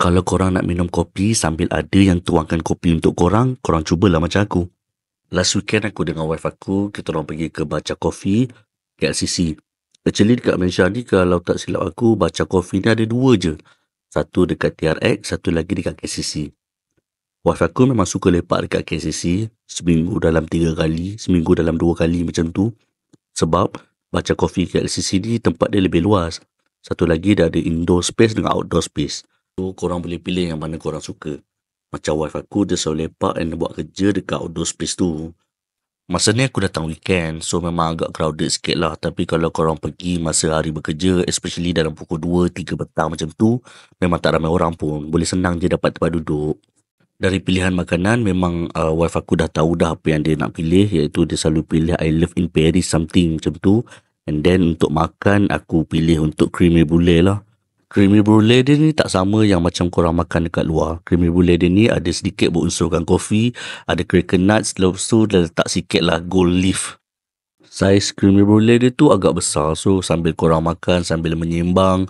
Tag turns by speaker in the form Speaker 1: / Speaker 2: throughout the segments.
Speaker 1: Kalau korang nak minum kopi sambil ada yang tuangkan kopi untuk korang, korang cubalah macam aku. Last weekend aku dengan wife aku, kita orang pergi ke Baca Coffee, KLCC. Actually dekat Malaysia ni kalau tak silap aku, Baca Coffee ni ada dua je. Satu dekat TRX, satu lagi dekat KCC. Wife aku memang suka lepak dekat KCC, seminggu dalam 3 kali, seminggu dalam 2 kali macam tu. Sebab Baca Coffee KLCC ni tempat dia lebih luas. Satu lagi dia ada indoor space dengan outdoor space. So korang boleh pilih yang mana korang suka. Macam wife aku dia selalu lepak dan buat kerja dekat outdoor space tu. Masa ni aku datang weekend, so memang agak crowded sikit lah. Tapi kalau korang pergi masa hari bekerja, especially dalam pukul 2, 3 petang macam tu, memang tak ramai orang pun. Boleh senang je dapat tempat duduk. Dari pilihan makanan, memang wife aku dah tahu dah apa yang dia nak pilih. Iaitu dia selalu pilih I Love in Paris something macam tu. And then untuk makan, aku pilih untuk creamy brulee lah. Creamy brulee dia ni tak sama yang macam korang makan dekat luar. Creamy brulee dia ni ada sedikit berunsurkan kopi, ada cracker nuts, lepas tu dia letak sikit lah gold leaf. Saiz creamy brulee dia tu agak besar. So sambil korang makan, sambil menyimbang,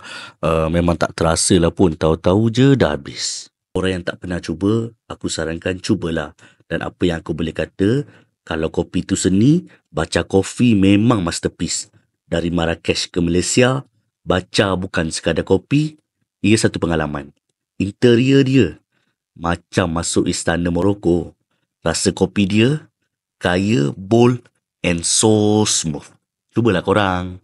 Speaker 1: memang tak terasa lah pun. Tahu-tahu je dah habis. Orang yang tak pernah cuba, aku sarankan cubalah. Dan apa yang aku boleh kata, kalau kopi tu seni, Baca Coffee memang masterpiece. Dari Marrakesh ke Malaysia, baca bukan sekadar kopi, ia satu pengalaman. Interior dia macam masuk istana Morocco. Rasa kopi dia kaya, bold and so smooth. Cubalah korang.